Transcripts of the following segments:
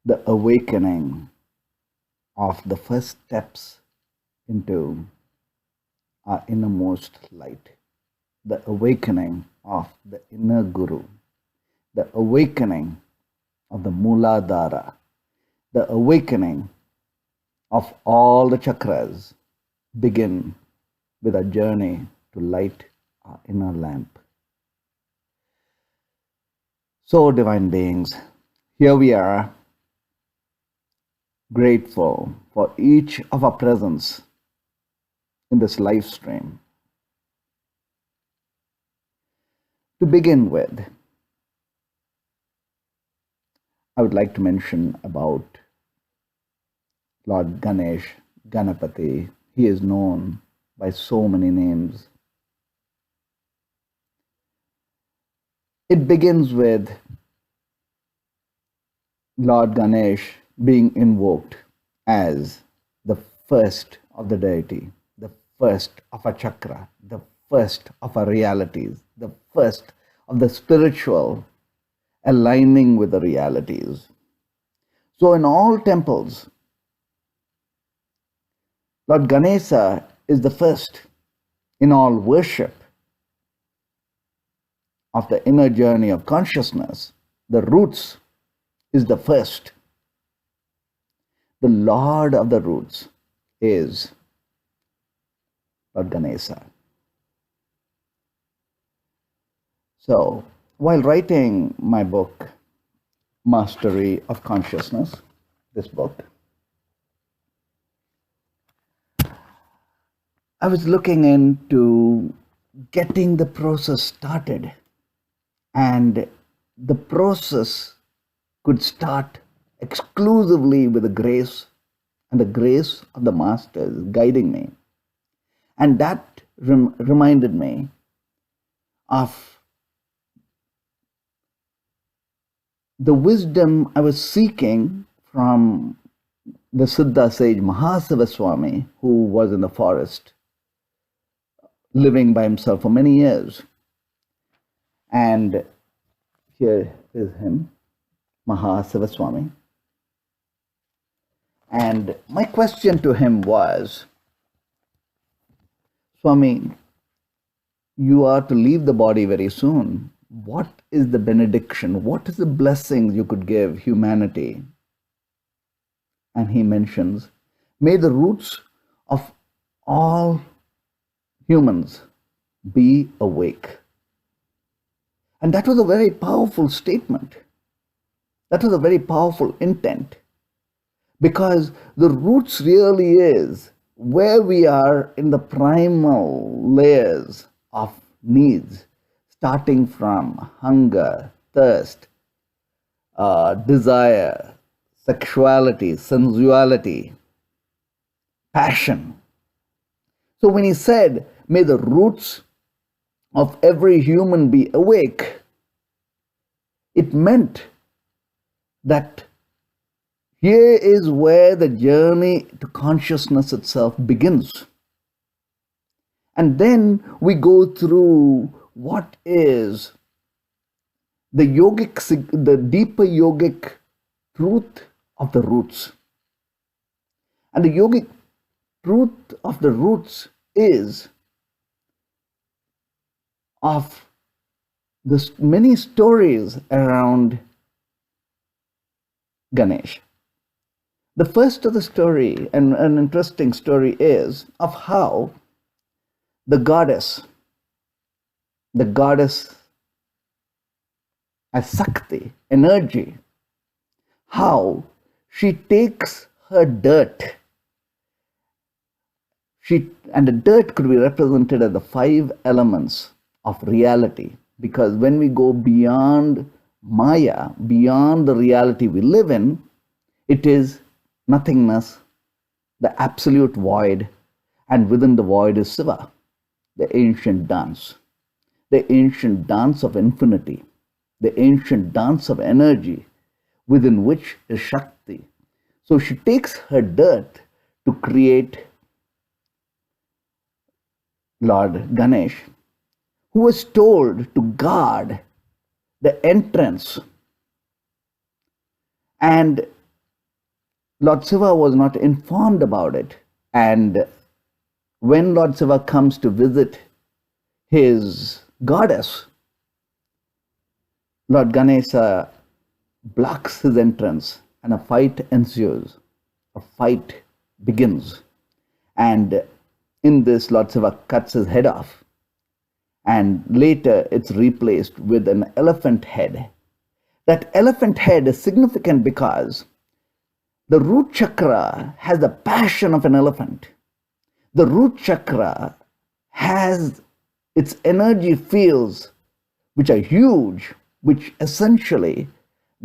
the awakening of the first steps into our innermost light, the awakening of the inner Guru, the awakening of the Mooladhara, the awakening of all the chakras begin with a journey to light our inner lamp. So, divine beings, here we are, grateful for each of our presence in this live stream. To begin with, I would like to mention about Lord Ganesh, Ganapati. He is known by so many names. It begins with Lord Ganesh being invoked as the first of the deity, the first of a chakra, the first of our realities, the first of the spiritual aligning with the realities. So in all temples, Lord Ganesha is the first in all worship of the inner journey of consciousness. The roots is the first. The Lord of the roots is Lord Ganesha. So, while writing my book, Mastery of Consciousness, this book, I was looking into getting the process started, and the process could start exclusively with the grace and the grace of the Masters guiding me. And that reminded me of the wisdom I was seeking from the Siddha sage Mahasivaswami, who was in the forest, living by himself for many years. And here is him, Mahasivaswami. And my question to him was, Swami, you are to leave the body very soon. What is the benediction? What is the blessing you could give humanity? And he mentions, may the roots of all humans be awake. And that was a very powerful statement. That was a very powerful intent. Because the roots really is where we are in the primal layers of needs, starting from hunger, thirst, desire, sexuality, sensuality, passion. So when he said, may the roots of every human be awake, it meant that here is where the journey to consciousness itself begins. And then we go through what is the yogic, the deeper yogic truth of the roots. And the yogic truth of the roots is of the many stories around Ganesh. The first of the story, and an interesting story, is of how the goddess as Sakti, energy, how she takes her dirt. And the dirt could be represented as the 5 elements of reality, because when we go beyond Maya, beyond the reality we live in, it is nothingness, the absolute void, and within the void is Shiva, the ancient dance of infinity, the ancient dance of energy, within which is Shakti. So she takes her dirt to create Lord Ganesh, who was told to guard the entrance. And Lord Shiva was not informed about it. And when Lord Shiva comes to visit his goddess, Lord Ganesha blocks his entrance and a fight ensues. A fight begins. And in this, Lord Shiva cuts his head off. And later it's replaced with an elephant head. That elephant head is significant because the root chakra has the passion of an elephant. The root chakra has its energy fields, which are huge, which essentially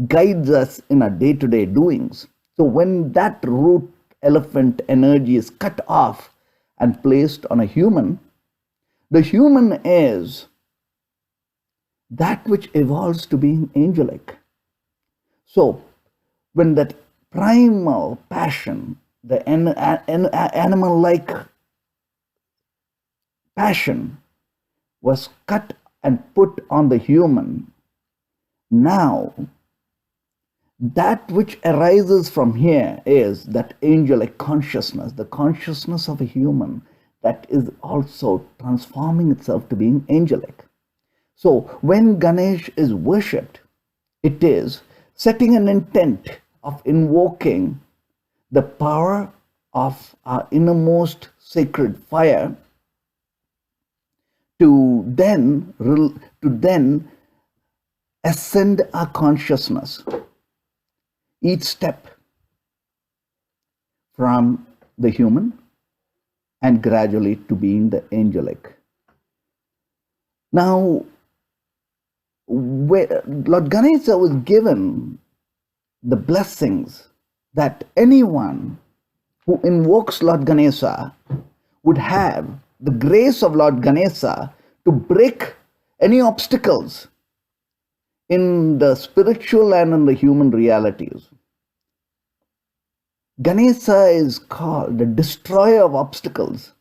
guides us in our day-to-day doings. So when that root elephant energy is cut off and placed on a human, the human is that which evolves to being angelic. So when that primal passion, the animal-like passion was cut and put on the human, now that which arises from here is that angelic consciousness, the consciousness of a human that is also transforming itself to being angelic. So when Ganesh is worshipped, it is setting an intent of invoking the power of our innermost sacred fire to then ascend our consciousness each step from the human and gradually to being the angelic. Now, Lord Ganesha was given the blessings that anyone who invokes Lord Ganesha would have the grace of Lord Ganesha to break any obstacles in the spiritual and in the human realities. Ganesha is called the destroyer of obstacles.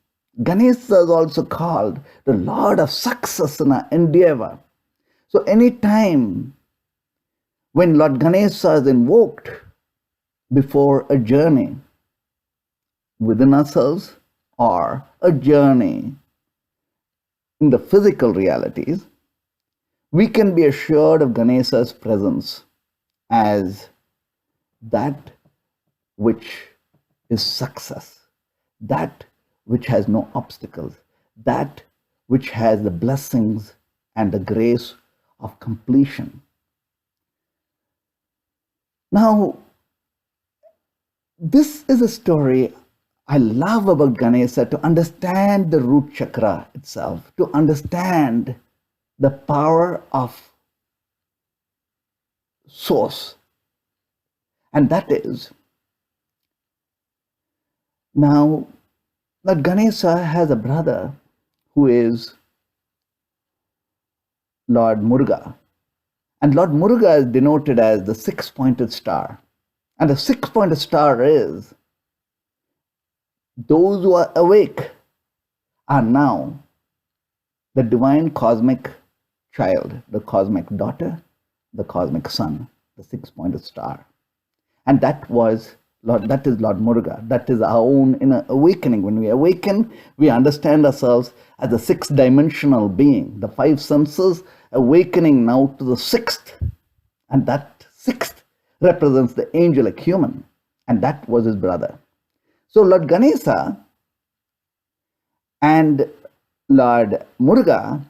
Ganesha is also called the Lord of success in our endeavor. So any time when Lord Ganesha is invoked before a journey within ourselves or a journey in the physical realities, we can be assured of Ganesha's presence as that which is success, that which has no obstacles, that which has the blessings and the grace of completion. Now, this is a story I love about Ganesha, to understand the root chakra itself, to understand the power of source. And that is, now that Ganesha has a brother who is Lord Muruga. And Lord Muruga is denoted as the six-pointed star. And the six-pointed star is those who are awake are now the divine cosmic child, the cosmic daughter, the cosmic son, the six-pointed star. And that is Lord Muruga. That is our own inner awakening. When we awaken, we understand ourselves as a six-dimensional being, the five senses awakening now to the sixth. And that sixth represents the angelic human. And that was his brother. So Lord Ganesha and Lord Muruga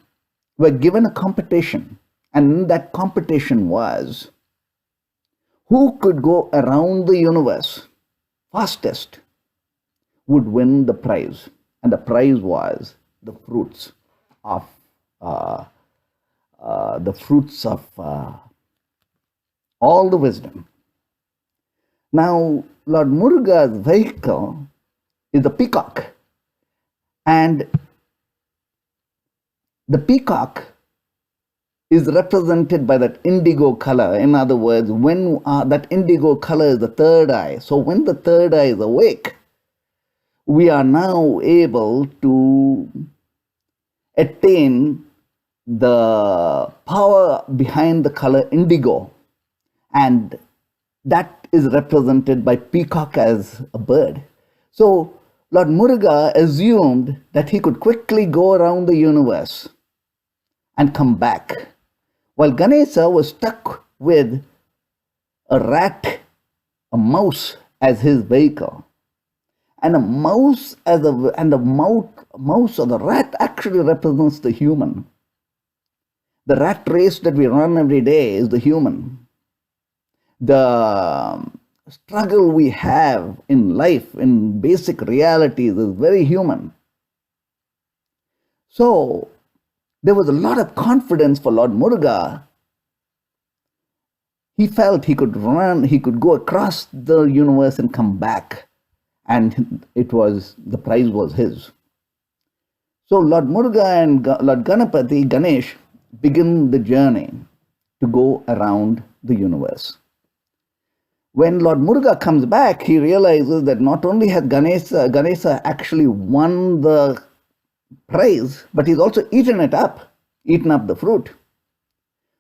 were given a competition. And that competition was who could go around the universe fastest would win the prize. And the prize was the fruits of all the wisdom. Now, Lord Muruga's vehicle is the peacock. And the peacock is represented by that indigo color. In other words, when that indigo color is the third eye. So when the third eye is awake, we are now able to attain the power behind the color indigo. And that is represented by peacock as a bird. So Lord Muruga assumed that he could quickly go around the universe and come back, while Ganesha was stuck with a rat, a mouse as his vehicle. And a mouse as mouse or the rat actually represents the human. The rat race that we run every day is the human. The struggle we have in life, in basic realities, is very human. So there was a lot of confidence for Lord Muruga. He felt he could run, he could go across the universe and come back. And the prize was his. So Lord Muruga and Lord Ganapati, Ganesh, begin the journey to go around the universe. When Lord Muruga comes back, he realizes that not only has Ganesha actually won the prize, but he's also eaten up the fruit.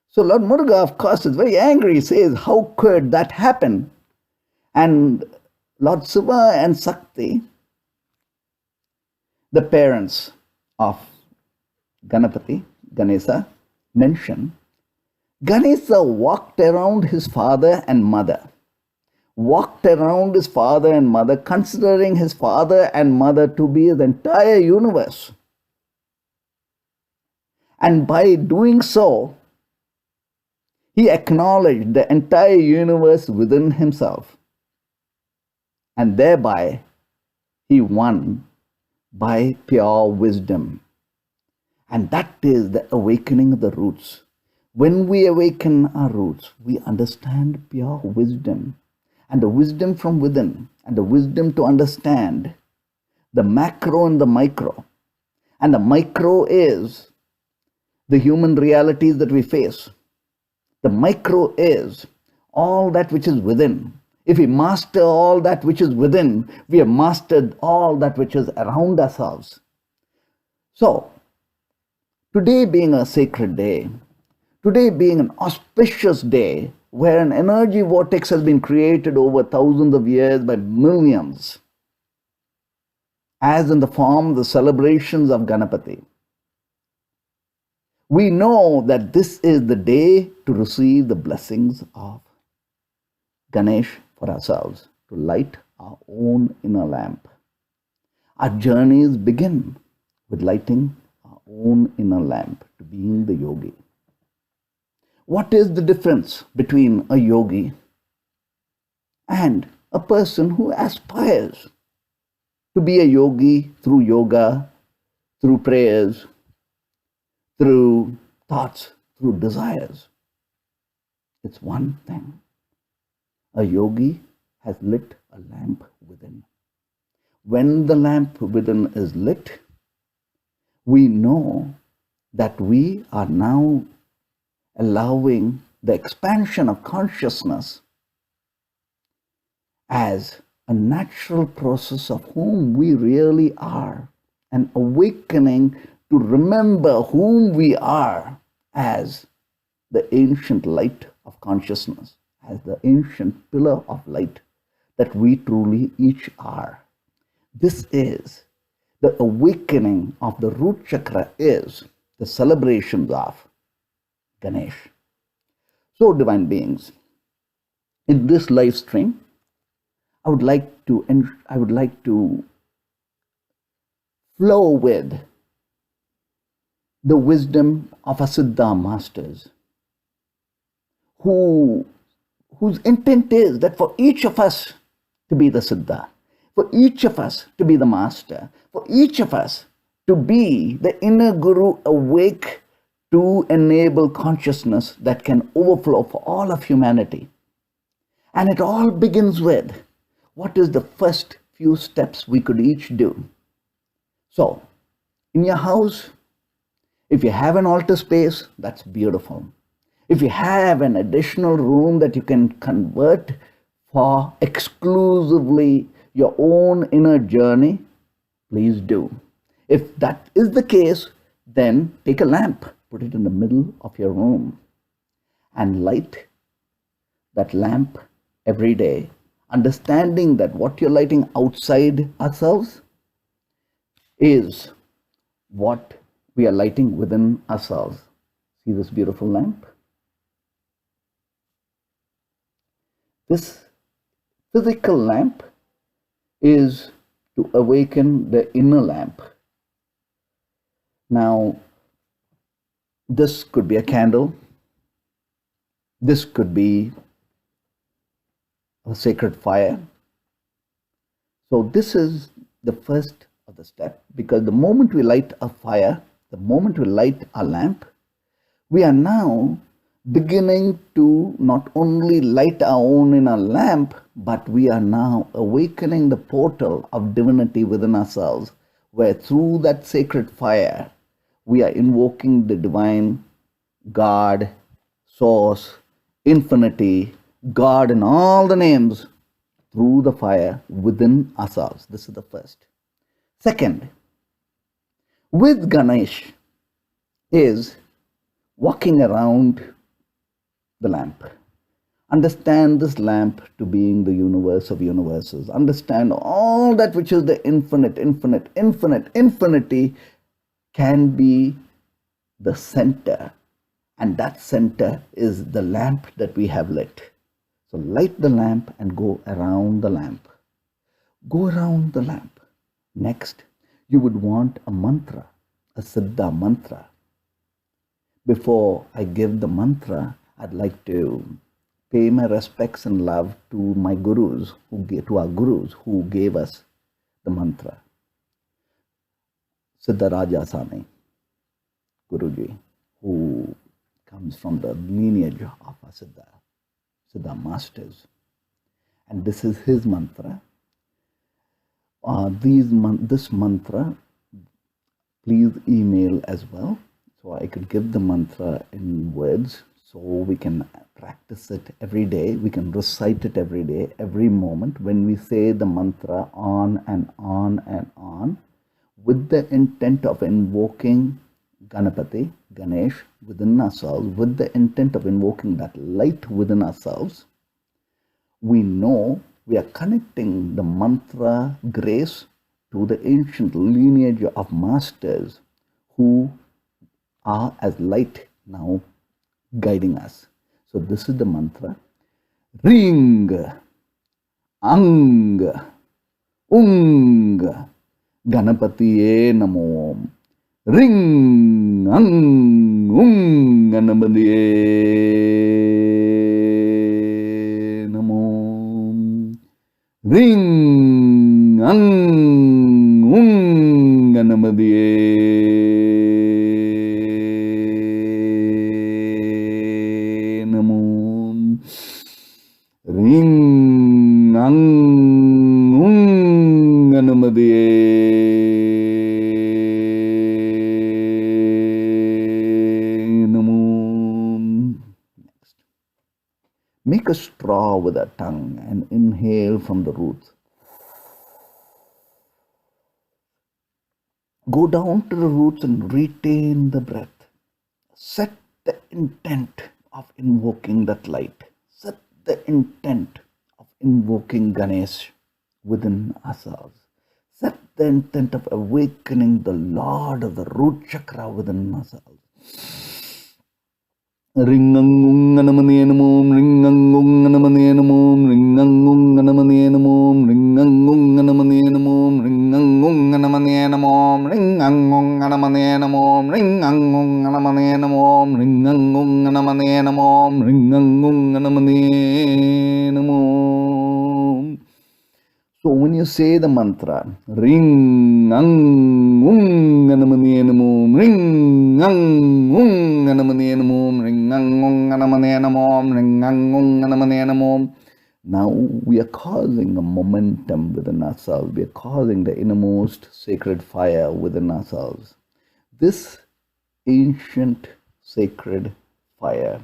So Lord Muruga, of course, is very angry. He says, how could that happen? And Lord Shiva and Sakti, the parents of Ganapati, Ganesha, mention Ganesha walked around his father and mother, considering his father and mother to be the entire universe. And by doing so, he acknowledged the entire universe within himself. And thereby, he won by pure wisdom. And that is the awakening of the roots. When we awaken our roots, we understand pure wisdom. And the wisdom from within, and the wisdom to understand the macro and the micro. And the micro is the human realities that we face. The micro is all that which is within. If we master all that which is within, we have mastered all that which is around ourselves. So, today being a sacred day, today being an auspicious day, where an energy vortex has been created over thousands of years by millions, as in the form of the celebrations of Ganapati, we know that this is the day to receive the blessings of Ganesh for ourselves, to light our own inner lamp. Our journeys begin with lighting our own inner lamp, to being the yogi. What is the difference between a yogi and a person who aspires to be a yogi through yoga, through prayers, through thoughts, through desires? It's one thing. A yogi has lit a lamp within. When the lamp within is lit, we know that we are now allowing the expansion of consciousness as a natural process of whom we really are, an awakening to remember whom we are as the ancient light of consciousness, as the ancient pillar of light that we truly each are. This is the awakening of the root chakra, is the celebrations of Ganesh. So, divine beings, in this live stream, I would like to flow with the wisdom of our Siddha masters, whose intent is that for each of us to be the Siddha, for each of us to be the master, for each of us to be the inner guru awake to enable consciousness that can overflow for all of humanity. And it all begins with what is the first few steps we could each do. So, in your house, if you have an altar space, that's beautiful. If you have an additional room that you can convert for exclusively your own inner journey, please do. If that is the case, then take a lamp, put it in the middle of your room, and light that lamp every day, understanding that what you're lighting outside ourselves is what we are lighting within ourselves. See this beautiful lamp? This physical lamp is to awaken the inner lamp. Now, this could be a candle. This could be a sacred fire. So this is the first of the step, because the moment we light a fire, the moment we light a lamp, we are now beginning to not only light our own inner lamp, but we are now awakening the portal of divinity within ourselves, where through that sacred fire, we are invoking the divine, God, source, infinity, God in all the names through the fire within ourselves. This is the first. Second, with Ganesh is walking around the lamp. Understand this lamp to being the universe of universes. Understand all that which is the infinity can be the center. And that center is the lamp that we have lit. So light the lamp and go around the lamp. Go around the lamp. Next, you would want a mantra, a Siddha mantra. Before I give the mantra, I'd like to pay my respects and love to my gurus, to our gurus who gave us the mantra. Siddha Raja Sami, Guruji, who comes from the lineage of our Siddha masters. And this is his mantra. This mantra, please email as well, so I could give the mantra in words, so we can practice it every day. We can recite it every day, every moment, when we say the mantra on and on and on, with the intent of invoking Ganapati, Ganesh within ourselves, with the intent of invoking that light within ourselves. We know we are connecting the mantra grace to the ancient lineage of masters who are as light now guiding us. So this is the mantra. REENG, ANG, UNG, Ganapathiye Namo. REENG, ANG, UNG, Ganapathiye Namo. REENG, ANG, UNG, Ganapathiye Namo. REENG, ANG, UNG, Ganapathiye Namo. Next. Make a straw with a tongue and inhale from the roots. Go down to the roots and retain the breath. Set the intent of invoking that light. Set the intent of invoking Ganesh within ourselves. Set the intent of awakening the Lord of the root chakra within ourselves. Ringangung Ganapathiye Namo, Ringangung Ganapathiye Namo, Ringangung Ganapathiye Namo, Ringangung Ganapathiye Namo, Ringangung Ganapathiye Namo, Ringangung Ganapathiye Namo, Ringangung Ganapathiye Namo, Ringangung Ganapathiye Namo, Ringangung Ganapathiye Namo. So when you say the mantra, REENG, ANG, UNG, Ganapathiye Namo, REENG, ANG, UNG, Ganapathiye Namo, REENG, ANG, UNG, Ganapathiye Namo, REENG, ANG, UNG, Ganapathiye Namo. Now we are causing a momentum within ourselves. We are causing the innermost sacred fire within ourselves. This ancient sacred fire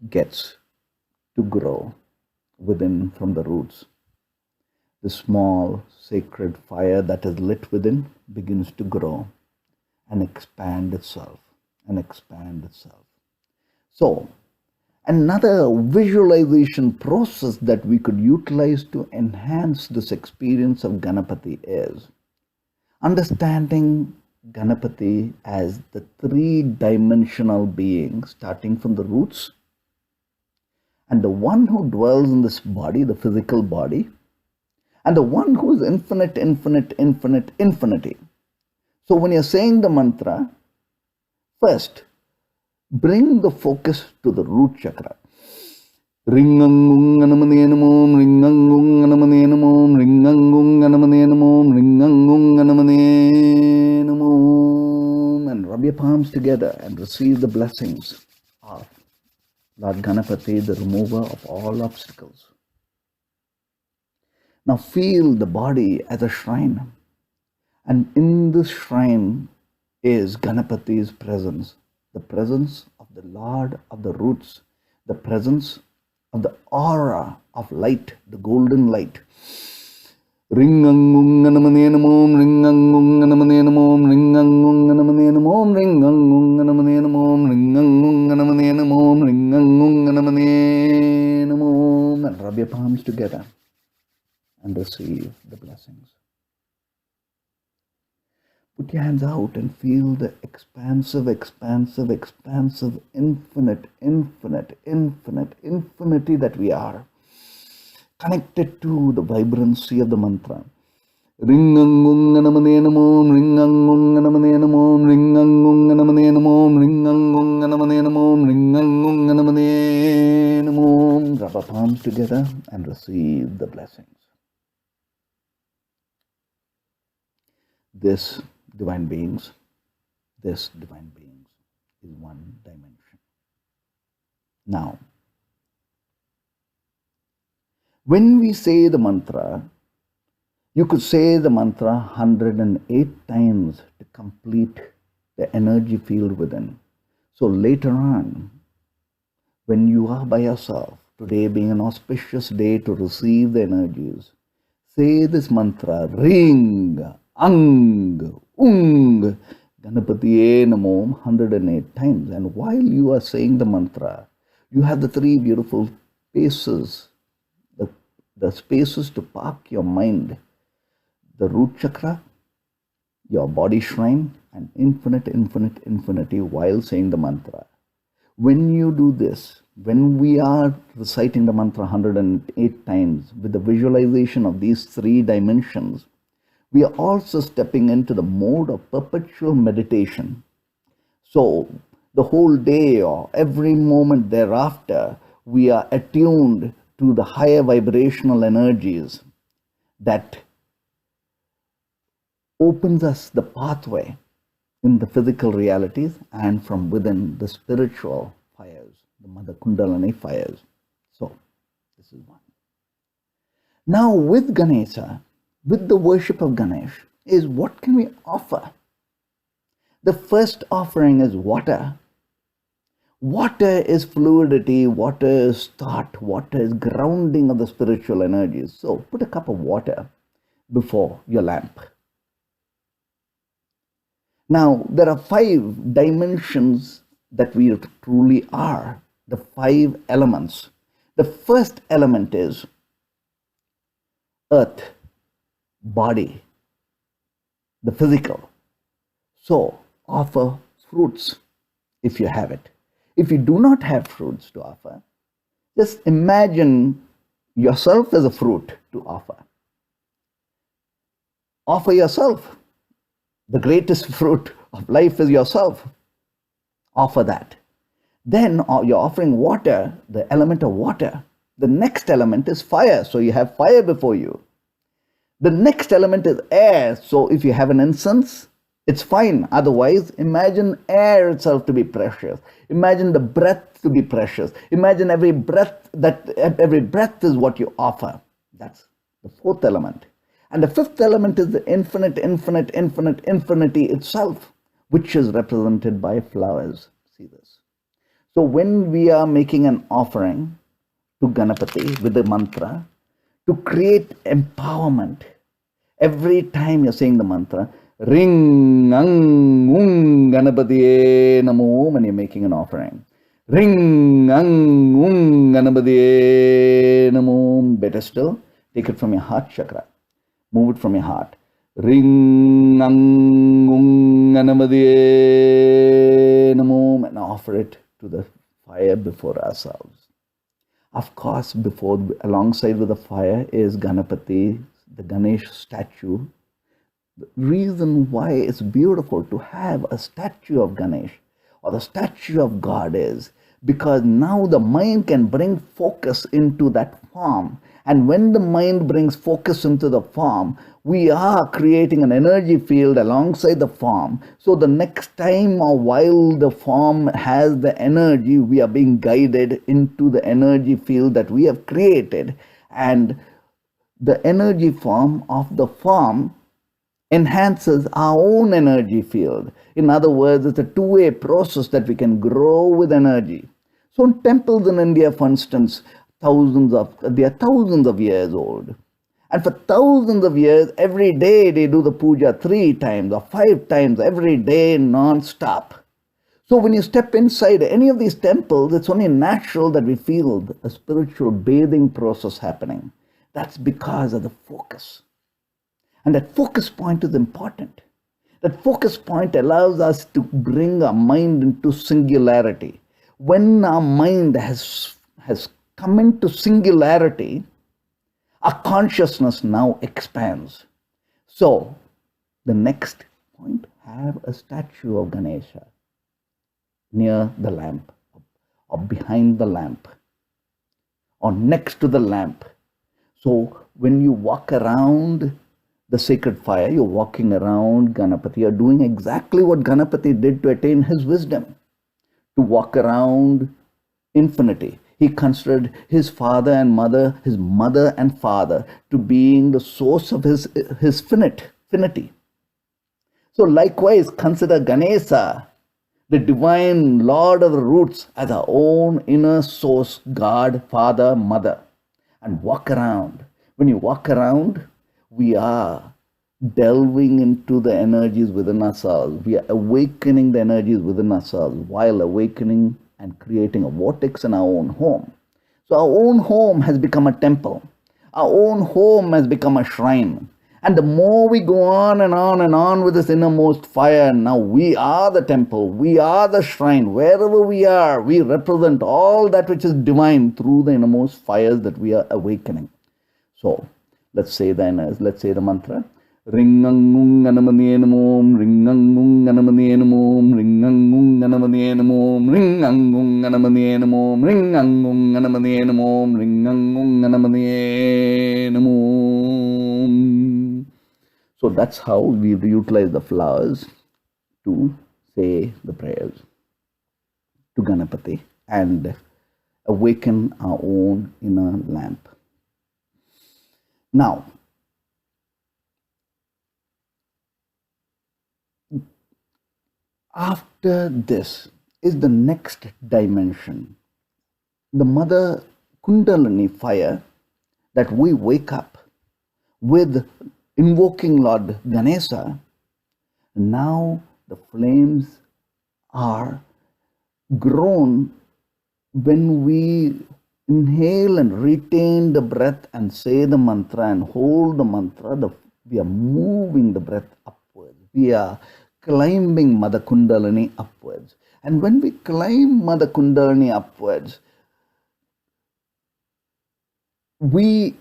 gets to grow within from the roots. The small sacred fire that is lit within begins to grow and expand itself and expand itself. So Another visualization process that we could utilize to enhance this experience of Ganapati is understanding Ganapati as the three-dimensional being, starting from the roots, and the one who dwells in this body, the physical body, and the one who is infinite, infinite, infinite, infinity. So when you're saying the mantra, first, bring the focus to the root chakra. Ringangung anamanenamom, ringangung anamanenamom, ringangung anamanenamom, ringangung anamanenamom. And rub your palms together and receive the blessings of Lord Ganapati, the remover of all obstacles. Now feel the body as a shrine. And in this shrine is Ganapati's presence. The presence of the Lord of the roots, the presence of the aura of light, the golden light. Ringangung anamanenamom, ringangung anamanenamom, ringangung anamanenamom, ringangung anamanenamom, ringangung anamanenamom, ringangung anamanenamom. And rub your palms together and receive the blessings. Put your hands out and feel the expansive, expansive, expansive, infinite, infinite, infinite, infinity that we are, connected to the vibrancy of the mantra. Ringangung anamanenamom, ringangung anamanenamom, ringangung anamanenamom, ringangung anamanenamom, ringangung anamanenamom. Rub our palms together and receive the blessings. This divine beings is one dimension. Now, when we say the mantra, you could say the mantra 108 times to complete the energy field within. So later on, when you are by yourself, today being an auspicious day to receive the energies, say this mantra, REENG, Ang, Ung, Ganapathiye Namo 108 times. And while you are saying the mantra, you have the three beautiful spaces, the spaces to park your mind, the root chakra, your body shrine, and infinite, infinite, infinity while saying the mantra. When you do this, when we are reciting the mantra 108 times with the visualization of these three dimensions, we are also stepping into the mode of perpetual meditation. So the whole day or every moment thereafter, we are attuned to the higher vibrational energies that opens us the pathway in the physical realities and from within the spiritual fires, the Mother Kundalini fires. So this is one. Now with Ganesha, with the worship of Ganesh, is what can we offer? The first offering is water. Water is fluidity, water is thought, water is grounding of the spiritual energies. So put a cup of water before your lamp. Now there are 5 dimensions that we truly are, the 5 elements. The first element is earth, body, the physical. So offer fruits if you have it. If you do not have fruits to offer, just imagine yourself as a fruit to offer. Offer yourself. The greatest fruit of life is yourself. Offer that. Then you're offering water, the element of water. The next element is fire. So you have fire before you. The next element is air. So if you have an incense, it's fine. Otherwise, imagine air itself to be precious. Imagine the breath to be precious. Imagine every breath is what you offer. That's the 4th element. And the 5th element is the infinite, infinite, infinite, infinity itself, which is represented by flowers. See this. So when we are making an offering to Ganapati with the mantra, to create empowerment, every time you're saying the mantra, Ring, Ang, Ung, Ganapathiye Namo, when you're making an offering. Ring, Ganapathiye Namo. Better still, take it from your heart chakra. Move it from your heart. Ring, Ganapathiye Namo. And offer it to the fire before ourselves. Of course, alongside with the fire is Ganapati, the Ganesh statue. The reason why it's beautiful to have a statue of Ganesh or the statue of God is because now the mind can bring focus into that form. And when the mind brings focus into the form, we are creating an energy field alongside the form. So the next time or while the form has the energy, we are being guided into the energy field that we have created. And the energy form of the form enhances our own energy field. In other words, it's a two-way process that we can grow with energy. So in temples in India, for instance, they are thousands of years old. And for thousands of years, every day they do the puja 3 times or 5 times every day non-stop. So when you step inside any of these temples, it's only natural that we feel a spiritual bathing process happening. That's because of the focus. And that focus point is important. That focus point allows us to bring our mind into singularity. When our mind has come into singularity, our consciousness now expands. So, the next point, have a statue of Ganesha near the lamp, or behind the lamp, or next to the lamp. So, when you walk around the sacred fire, you're walking around Ganapati, you're doing exactly what Ganapati did to attain his wisdom, to walk around infinity. He considered his father and mother, his mother and father, to being the source of his finity. So likewise, consider Ganesha, the divine Lord of the roots, as our own inner source, God, Father, Mother, and walk around. When you walk around, we are delving into the energies within ourselves. We are awakening the energies within ourselves while awakening and creating a vortex in our own home. So our own home has become a temple. Our own home has become a shrine. And the more we go on and on and on with this innermost fire, now we are the temple, we are the shrine. Wherever we are, we represent all that which is divine through the innermost fires that we are awakening. So, let's say the mantra. Ringangung Ganapathiye Namo, Ringangung Ganapathiye Namo, Ringangung Ganapathiye Namo, Ringangung Ganapathiye Namo, Ringangung Ganapathiye Namo, Ringangung Ganapathiye Namo. So that's how we utilize the flowers to say the prayers to Ganapati and awaken our own inner lamp. Now, after this is the next dimension, the Mother Kundalini fire that we wake up with invoking Lord Ganesha. Now the flames are grown when we inhale and retain the breath and say the mantra and hold the mantra. We are moving the breath upwards. We are climbing Mother Kundalini upwards. And when we climb Mother Kundalini upwards, we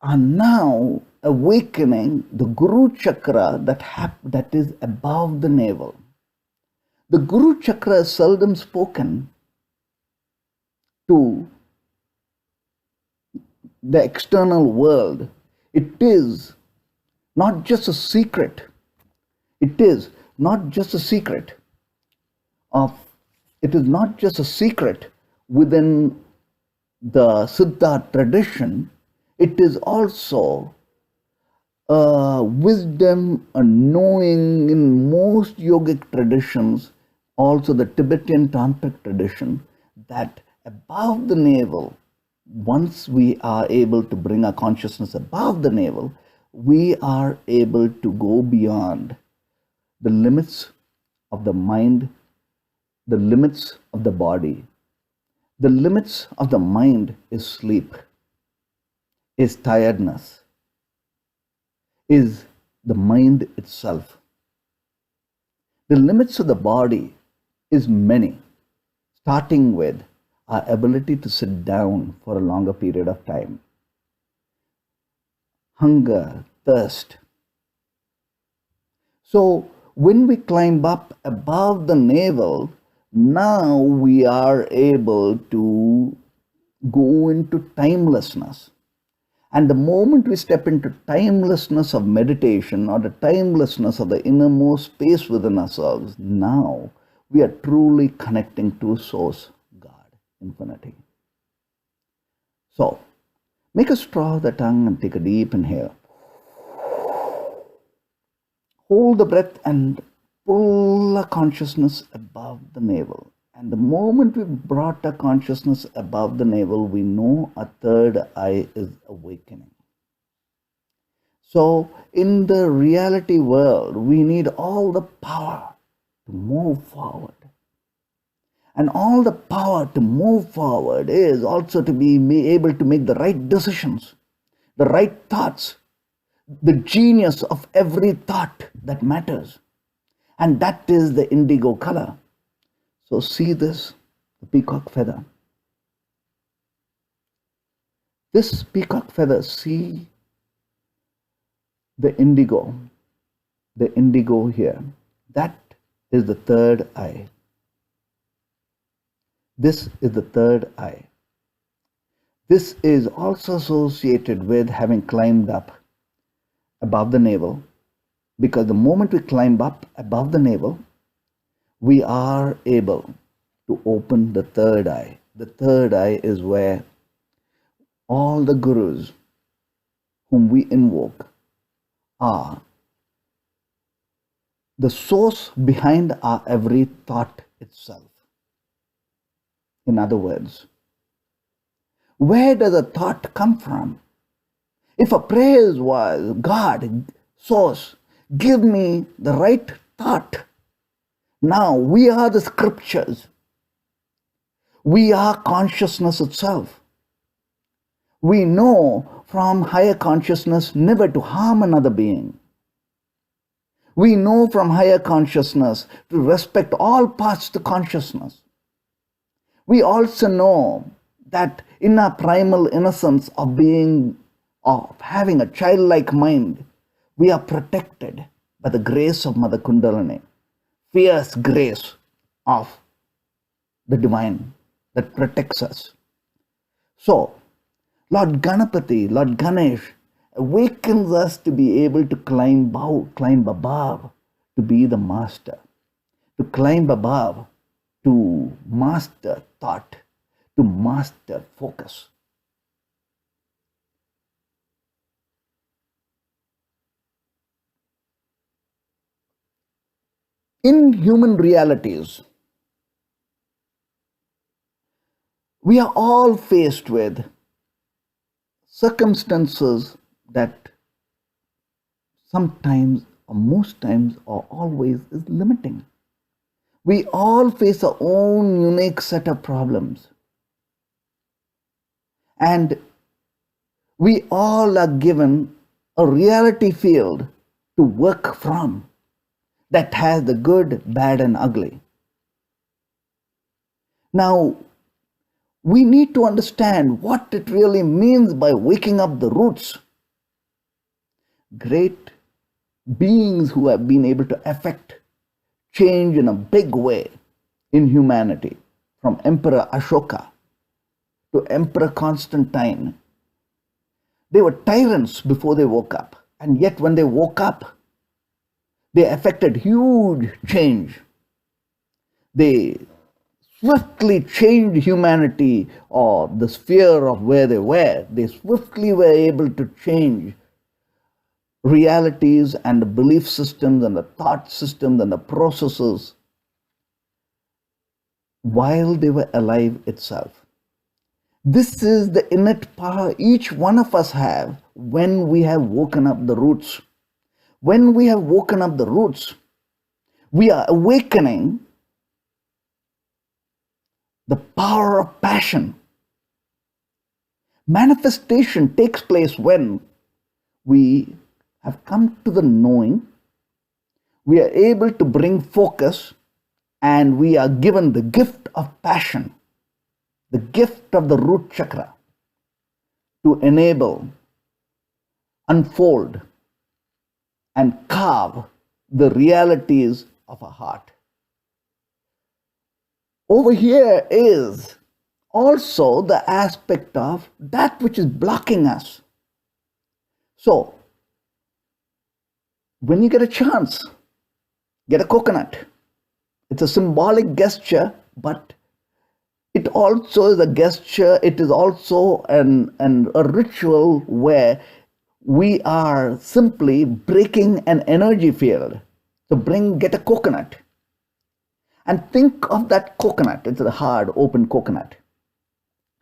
are now awakening the Guru Chakra that is above the navel. The Guru Chakra is seldom spoken to the external world. It is not just a secret. It is not just a secret within the Siddha tradition. It is also wisdom and knowing in most yogic traditions, also the Tibetan tantric tradition, that above the navel, once we are able to bring our consciousness above the navel, we are able to go beyond the limits of the mind, the limits of the body, The limits of the mind is sleep, is tiredness, is the mind itself. The limits of the body is many, starting with our ability to sit down for a longer period of time. Hunger, thirst. So when we climb up above the navel, now we are able to go into timelessness. And the moment we step into timelessness of meditation or the timelessness of the innermost space within ourselves, now we are truly connecting to Source, God, Infinity. So, make us draw the tongue and take a deep inhale. Hold the breath and pull our consciousness above the navel. And the moment we brought our consciousness above the navel, we know our third eye is awakening. So, in the reality world, we need all the power to move forward. And all the power to move forward is also to be able to make the right decisions, the right thoughts, the genius of every thought that matters. And that is the indigo color. So see this, the peacock feather. This peacock feather, see the indigo here. That is the third eye. This is the third eye. This is also associated with having climbed up above the navel, because the moment we climb up above the navel, we are able to open the third eye. The third eye is where all the gurus whom we invoke are the source behind our every thought itself. In other words, where does a thought come from? If a prayer was, God, Source, give me the right thought. Now we are the scriptures. We are consciousness itself. We know from higher consciousness never to harm another being. We know from higher consciousness to respect all paths to consciousness. We also know that in our primal innocence of having a childlike mind, we are protected by the grace of Mother Kundalini, fierce grace of the divine that protects us. So, Lord Ganapati, Lord Ganesh awakens us to be able to climb above, to be the master, to climb above, to master thought, to master focus. In human realities, we are all faced with circumstances that sometimes or most times or always is limiting. We all face our own unique set of problems. And we all are given a reality field to work from that has the good, bad, and ugly. Now, we need to understand what it really means by waking up the roots. Great beings who have been able to affect change in a big way in humanity, from Emperor Ashoka to Emperor Constantine. They were tyrants before they woke up, and yet when they woke up, they effected huge change. They swiftly changed humanity or the sphere of where they were. They swiftly were able to change realities and the belief systems and the thought systems and the processes while they were alive itself. This is the innate power each one of us have when we have woken up the roots. When we have woken up the roots, we are awakening the power of passion. Manifestation takes place when we have come to the knowing, we are able to bring focus, and we are given the gift of passion, the gift of the root chakra to enable, unfold, and carve the realities of our heart. Over here is also the aspect of that which is blocking us. So, when you get a chance, get a coconut. It's a symbolic gesture, but it also is a gesture, it is also a ritual where we are simply breaking an energy field. So get a coconut and think of that coconut. It's a hard, open coconut.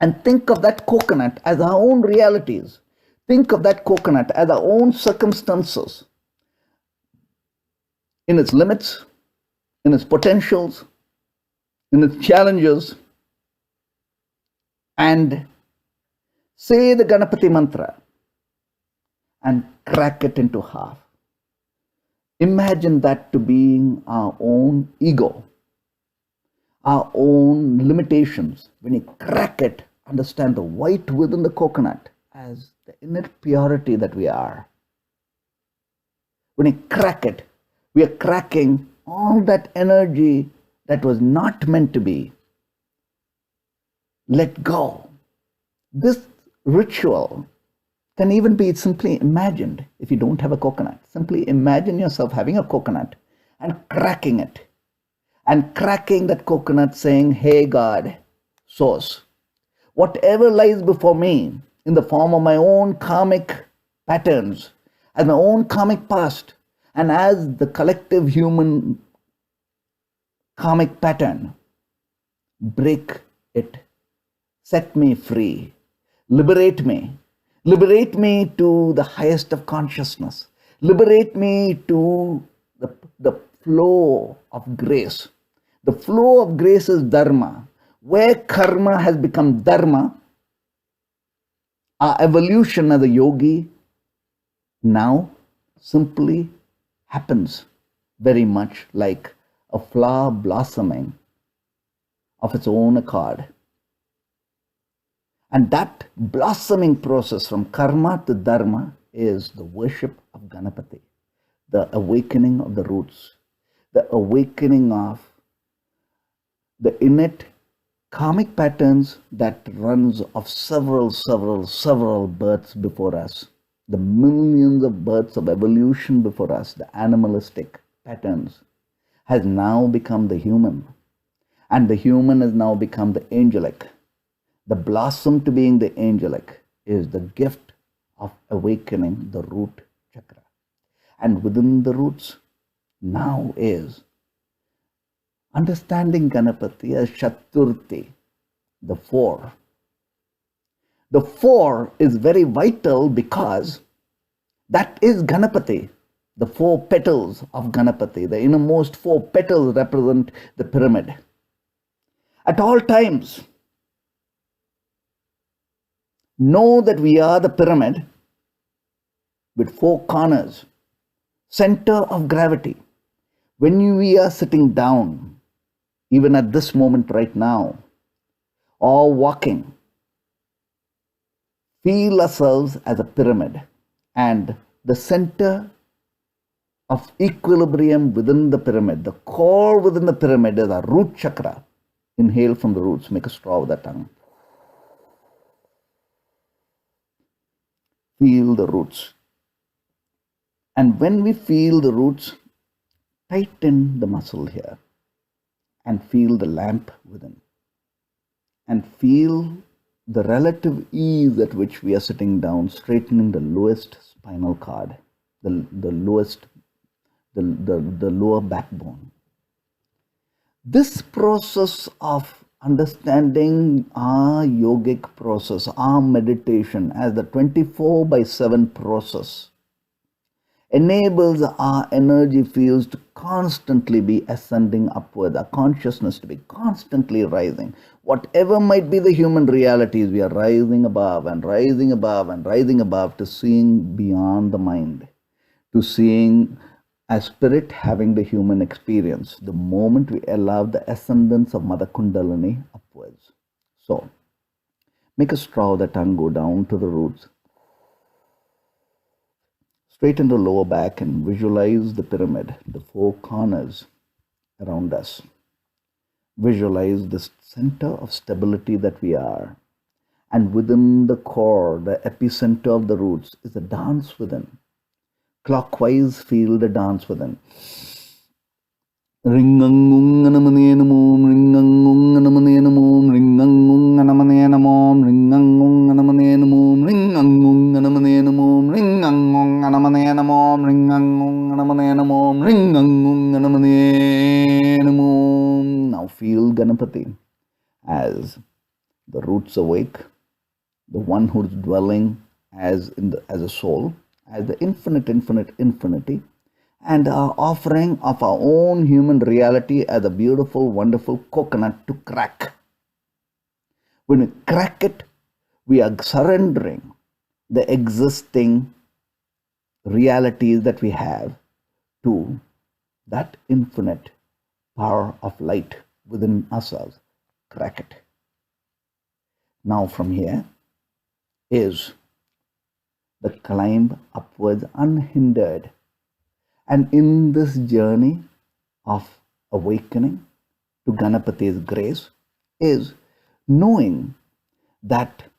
And think of that coconut as our own realities. Think of that coconut as our own circumstances, in its limits, in its potentials, in its challenges, and say the Ganapati mantra and crack it into half. Imagine that to being our own ego, our own limitations. When you crack it, understand the white within the coconut as the inner purity that we are. When you crack it, we are cracking all that energy that was not meant to be. Let go. This ritual can even be simply imagined if you don't have a coconut. Simply imagine yourself having a coconut and cracking it. And cracking that coconut saying, hey God, source, whatever lies before me in the form of my own karmic patterns, as my own karmic past, and as the collective human karmic pattern, break it, set me free, liberate me to the highest of consciousness, liberate me to the flow of grace. The flow of grace is dharma. Where karma has become dharma, our evolution as a yogi now simply happens very much like a flower blossoming of its own accord. And that blossoming process from karma to dharma is the worship of Ganapati, the awakening of the roots, the awakening of the innate karmic patterns that runs of several births before us, the millions of births of evolution before us, the animalistic patterns, has now become the human. And the human has now become the angelic. The blossom to being the angelic is the gift of awakening the root chakra. And within the roots now is understanding Ganapati as Chaturthi, the four. The four is very vital because that is Ganapati. The four petals of Ganapati, the innermost four petals represent the pyramid. At all times, know that we are the pyramid with four corners, center of gravity. When we are sitting down, even at this moment right now, or walking, feel ourselves as a pyramid, and the center of equilibrium within the pyramid, the core within the pyramid is our root chakra. Inhale from the roots, make a straw with the tongue. Feel the roots. And when we feel the roots, tighten the muscle here and feel the lamp within. And feel the relative ease at which we are sitting down, straightening the lowest spinal cord, the lower backbone. This process of understanding our yogic process, our meditation as the 24/7 process, enables our energy fields to constantly be ascending upward, our consciousness to be constantly rising. Whatever might be the human realities, we are rising above and rising above and rising above to seeing beyond the mind, to seeing as spirit having the human experience the moment we allow the ascendance of Mother Kundalini upwards. So, make a straw the tongue go down to the roots, straighten the lower back and visualize the pyramid, the four corners around us. Visualize the center of stability that we are. And within the core, the epicenter of the roots, is a dance within. Clockwise feel the dance within. Ringangung anamanenamom, ringangung anamanenamom, ringangung anamanenamom, ringangung anamanenamom, ringangung anamanenamom, ringangung anamanenamom, ringangung anamanenamom, ringangung anamanenamom. Now feel Ganapati as the roots awake, the one who is dwelling as a soul, as the infinity, and our offering of our own human reality as a beautiful, wonderful coconut to crack. When we crack it, we are surrendering the existing realities that we have to that infinite power of light within ourselves. Crack it. Now from here is the climb upwards unhindered. And in this journey of awakening to Ganapati's grace is knowing that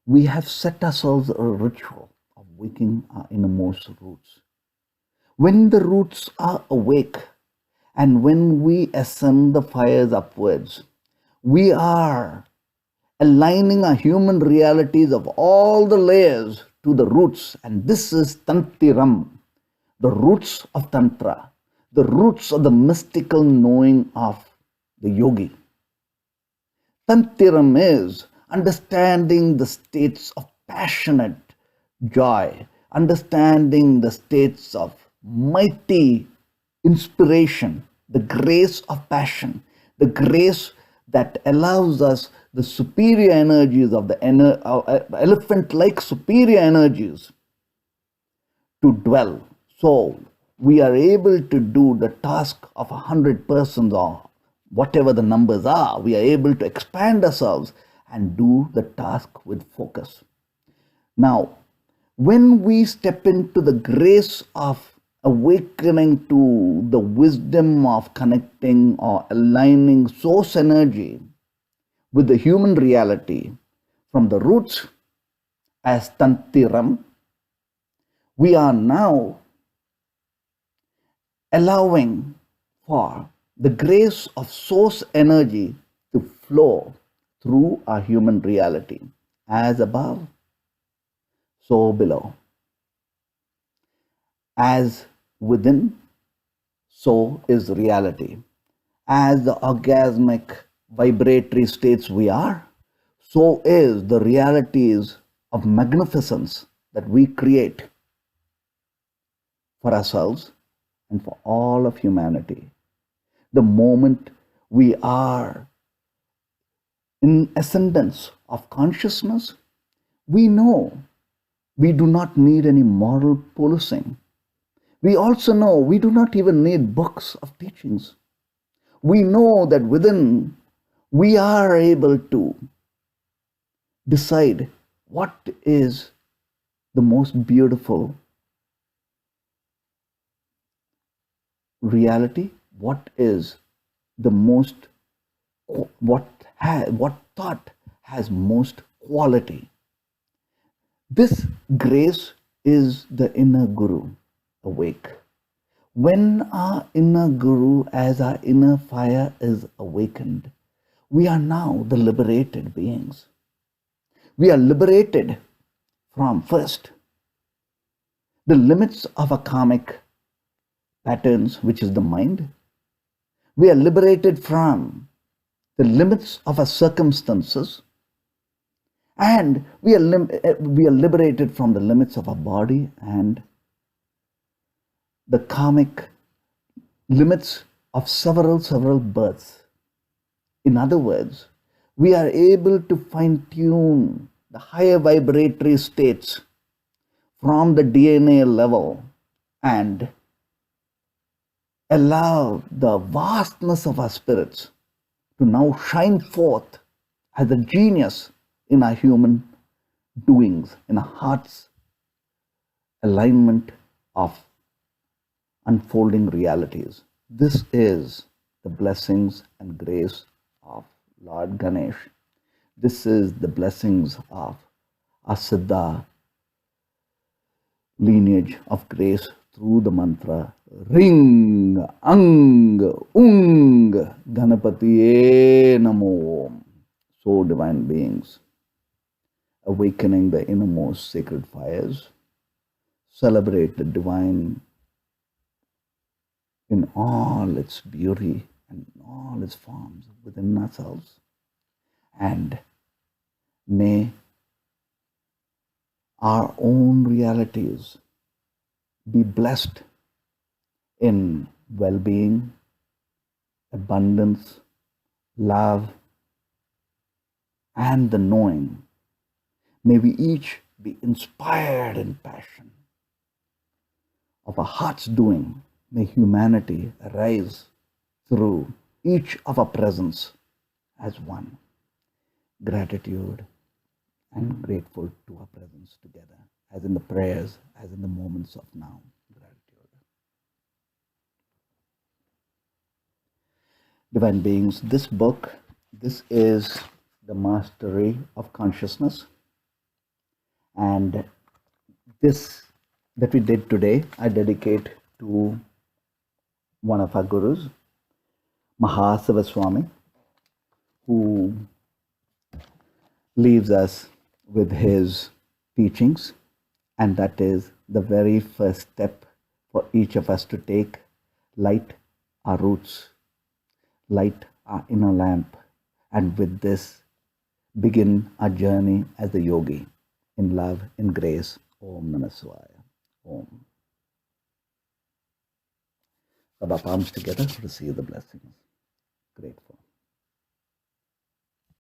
we have set ourselves a ritual of waking our innermost roots. When the roots are awake and when we ascend the fires upwards, we are aligning our human realities of all the layers to the roots. And this is Tantiram, the roots of Tantra, the roots of the mystical knowing of the yogi. Tantiram is understanding the states of passionate joy, understanding the states of mighty inspiration, the grace of passion, the grace that allows us the superior energies of the elephant-like superior energies to dwell. So we are able to do the task of 100 persons or whatever the numbers are. We are able to expand ourselves and do the task with focus. Now, when we step into the grace of awakening to the wisdom of connecting or aligning source energy with the human reality from the roots as Tantiram, we are now allowing for the grace of source energy to flow through our human reality. As above, so below. As within, so is reality. As the orgasmic vibratory states we are, so is the realities of magnificence that we create for ourselves and for all of humanity. The moment we are in ascendance of consciousness, we know we do not need any moral policing. We also know we do not even need books of teachings. We know that within we are able to decide what is the most beautiful reality, what is the most, what thought has most quality. This grace is the inner Guru awake. When our inner Guru, as our inner fire is awakened, we are now the liberated beings. We are liberated from, first, the limits of our karmic patterns, which is the mind. We are liberated from the limits of our circumstances, and we are liberated from the limits of our body and the karmic limits of several births. In other words, we are able to fine tune the higher vibratory states from the DNA level and allow the vastness of our spirits to now shine forth as a genius in our human doings, in our heart's alignment of unfolding realities. This is the blessings and grace of Lord Ganesh. This is the blessings of our Siddha lineage of grace through the mantra REENG, ANG, UNG, GANAPATHYE NAMO. So, divine beings, awakening the innermost sacred fires, celebrate the divine in all its beauty and in all its forms within ourselves. And may our own realities be blessed in well-being, abundance, love, and the knowing. May we each be inspired in passion of our heart's doing. May humanity arise through each of our presence as one. Gratitude and grateful to our presence together, as in the prayers, as in the moments of now. Gratitude. Divine beings, this book, this is the Mastery of Consciousness. And this that we did today, I dedicate to one of our gurus, Mahasiva Swami, who leaves us with his teachings, and that is the very first step for each of us to take: light our roots, light our inner lamp, and with this begin our journey as a yogi in love, in grace. Om Namah Shivaya. Om. Rub our palms together, receive the blessings. Grateful.